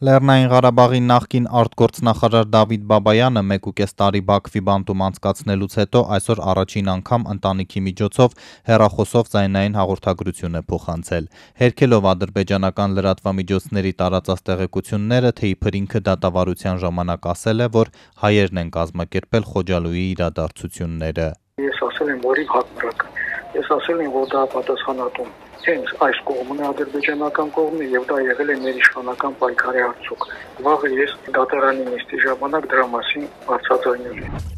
Լեռնային Ղարաբաղի նախկին արտգործնախարար Դավիթ Բաբայանը 1.5 տարի Բաքվի բանտում անցկացնելուց հետո այսօր առաջին անգամ ընտանիքի միջոցով հեռախոսով ձայնային հաղորդագրություն է փոխանցել։ Հերքելով ադրբեջանական լրատվամիջոցների տարածած տեղեկությունները, թե իբր ինքը դատավարության ժամանակ ասել է, որ հայերն են կազմակերպել Խոջալույի իրադարձությունները։ Ես ասել եմ, որ հակառակ։ Ես ասել եմ, որ դա պատասխանատուն հենց այս կողմն է, ադրբեջանական կողմը, եւ դա եղել է մեր իշխանական պայքարի արդյունք։ Վաղը ես դատարանի նիստի ժամանակ դրա մասին բացատրել եմ։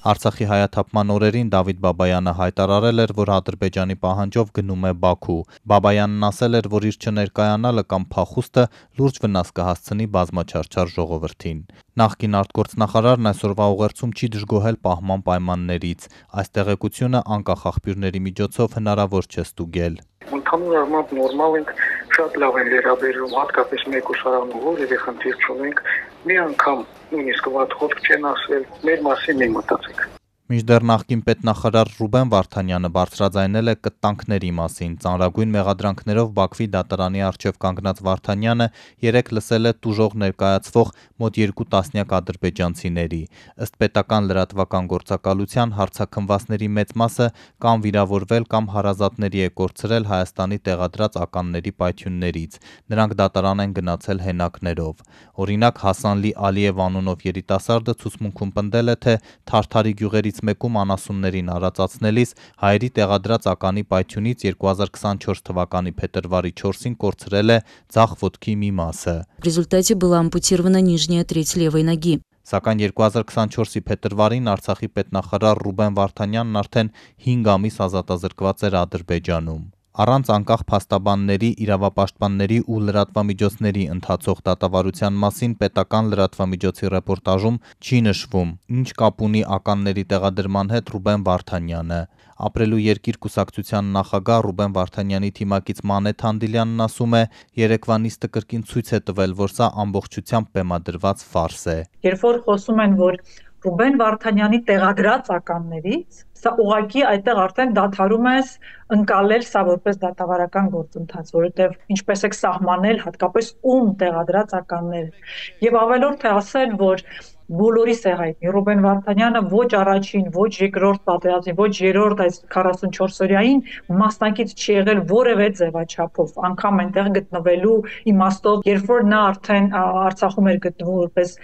Արցախի հայաթափման օրերին Դավիթ Բաբայանը հայտարարել էր, որ Ադրբեջանի պահանջով գնում է Բաքու։ Բաբայանն ասել էր, որ իր չներկայանալը կամ փախուստը լուրջ վնաս կհասցնի բազմաչարչար ժողովրդին։ Նախկին արտգործնախարարն այսօրվա ուղերձում չի դժգոհել պահման պայմաններից։ Այս տեղեկությունը անկախ աղբյուրների միջոցով հնարավոր չէ ստուգել։ Ընդհանուր առմամբ նորմալ ենք, շատ լավ են վերաբերվում, հատկապես մեկ ուսանողը, որևէ խնդիր չունենք, մի անգամ նույնիսկ վատ խոսք չեն ասել, մեր մասին մի մտածեք։ Մինչդեռ նախկին պետնախարար Ռուբեն Վարդանյանը բարձրաձայնել է կտանքների մասին։ Ծանրագույն մեղադրանքներով Բաքվի դատարանի առջև կանգնած Վարդանյանը երեկ լսել է տուժող ներկայացվող մոտ 2 տասնյակ ադրբեջանցիների։ Ըստ պետական լրատվական գործակալության հարցաքննվածների մեծ մասը կամ վիրավորվել կամ հարազատների է կորցրել Հայաստանի տեղադրած ականների պայթյուններից։ Նրանք դատարան են գնացել հենակներով։ Օրինակ Հասանլի Ալիև անունով երիտասարդը ցուցմունքում պնդել է, թե Թարթարի գյուղերի մեկում անասուններին արածացնելիս հայերի տեղադրած ականի պայթյունից 2024 թվականի փետրվարի 4-ին կորցրել է ձախ ոտքի մի մասը։ В результате была ампутирована нижняя треть левой ноги. Սակայն 2024-ի փետրվարին Արցախի պետնախարար Ռուբեն Վարդանյանն արդեն 5 ամիս ազատազրկված էր Ադրբեջանում։ Առանց անկախ փաստաբանների, իրավապաշտպանների ու լրատվամիջոցների ընթացող դատավարության մասին պետական լրատվամիջոցի ռեպորտաժում չի նշվում, ինչ կապ ունի ականների տեղադրման հետ Ռուբեն Վարդանյանը։ Ապրելու երկիր կուսակցության նախագահ Ռուբեն Վարդանյանի թիմակից Մանեթ Հանդիլյանն ասում է, երեկվա նիստը կրկին ցույց է տվել, որ սա ամբողջությամբ բեմադրված ֆարս է։ Երբ որ խոսում են, որ Ռուբեն Վարդանյանի տեղադրած ականներից, սա ուղղակի այդտեղ արդեն դադարում ես ընկալել սա որպես դատավարական գործընթաց, որովհետև ինչպես եք սահմանել հատկապես ում տեղադրած ականները։ Եվ ավելորդ է ասել, որ բոլորիս է հայտնի Ռուբեն Վարդանյանը ոչ առաջին, ոչ երկրորդ պատերազմի, ոչ երրորդ այս 44-օրյային մասնակից չի եղել որևէ ձևաչափով, անգամ այնտեղ գտնվելու իմաստով, երբ որ նա արդեն Արցախում էր գտնվում որպես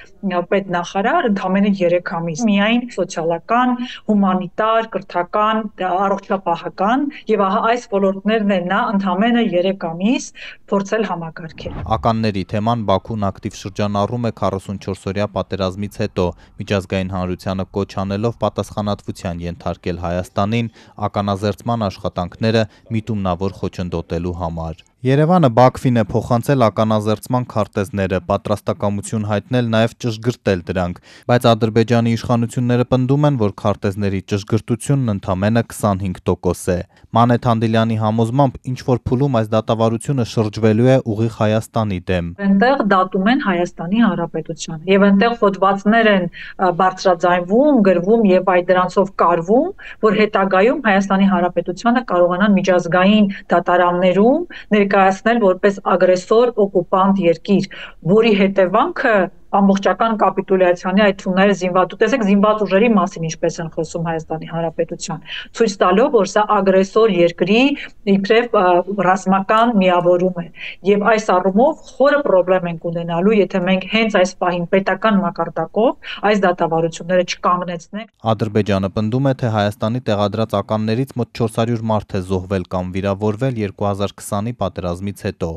պետնախարար, ընդամենը 3 ամիս, միայն սոցիալական, հումանիտար, կրթական, առողջապահական, եւ ահա այս ոլորտներն է նա ընդամենը 3 ամիս փորձել համակարգել։ Ականների թեման Բաքուն ակտիվ շրջանառում է 44-օրյա պատերազմից հետո, միջազգային հանրությանը կոչ անելով պատասխանատվության ենթարկել Հայաստանին ականազերծման աշխատանքները միտումնավոր խոչընդոտելու համար։ Երևանը Բաքվին է փոխանցել ականազերծման քարտեզները, պատրաստակամություն հայտնել նաև ճշգրտել դրանք, բայց Ադրբեջանի իշխանությունները պնդում են, որ քարտեզների ճշգրտությունն ընդամենը 25% է։ Մանեթ Հանդիլյանի համոզմամբ ինչ-որ փուլում այս դատավարությունը շրջվելու է ուղիղ Հայաստանի դեմ։ Այնտեղ դատում են Հայաստանի Հանրապետության եւ այնտեղ հոդվածներ են բարձրաձայնվում, գրվում եւ այդ դրանցով կարվում, որ հետագայում Հայաստանի Հանրապետությունը կարողանան միջազգային դատարաններում ներկայացնել որպես ագրեսոր օկուպանտ երկիր, որի հետևանքը ամբողջական կապիտուլյացիանի այդ թունները տեսեք զինված ուժերի մասին ինչպես են խոսում Հայաստանի Հանրապետության, ցույց տալով, որ սա ագրեսոր երկրի իբրև ռազմական միավորում է։ Եվ այս առումով խորը խնդրեմ ենք ունենալու, եթե մենք հենց այս պահին պետական մակարդակով այս դատավարությունները չկանգնեցնենք։ Ադրբեջանը պնդում է, թե Հայաստանի տեղադրած ականներից մոտ 400 մարդ է զոհվել կամ վիրավորվել 2020-ի պատերազմից հետո։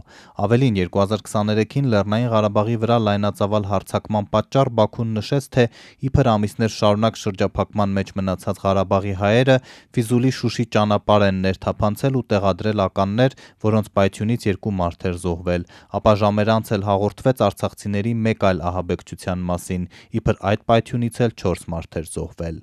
Ավելին 2023-ին Լեռնային Ղարաբաղի վրա լայնածավալ հարձակման պատճառ Բաքուն նշեց, թե իբր ամիսներ շարունակ շրջափակման մեջ մնացած Ղարաբաղի հայերը Ֆիզուլի Շուշի ճանապարհ են ներթափանցել ու տեղադրել ականներ, որոնց պայթյունից 2 մարդ էր զոհվել, ապա ժամեր անց էլ հաղորդվեց արցախցիների մեկ այլ ահաբեկչության մասին, իբր այդ պայթյունից էլ 4 մարդ էր զոհվել։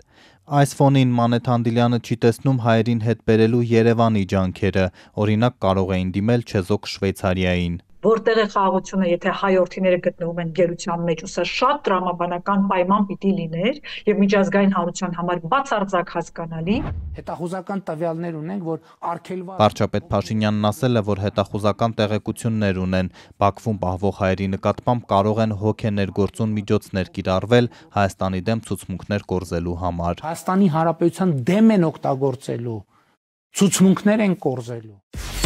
Այս ֆոնին Մանեթ Հանդիլյանը չի տեսնում հայերին հետ բերելու Երևանի ջանքերը, օրինակ կարող էին դիմել չեզոք Շվեյցարիային։ որտեղ է խաղաղությունը, եթե հայորդիները գտնվում են գերության մեջ, ու սա շատ տրամաբանական պայման պիտի լիներ եւ միջազգային հանրության համար բացարձակ հասկանալի։ Հետախուզական տվյալներ ունենք, որ արգելված Վարչապետ Փաշինյանն ասել է, որ հետախուզական տեղեկություններ ունեն, Բաքվում պահվող հայերի նկատմամբ կարող են հոգեներգործուն միջոցներ կիրառվել Հայաստանի դեմ ցուցմունքներ կորզելու համար։ Հայաստանի Հանրապետության դեմ են օգտագործելու, ցուցմունքներ են կորզելու։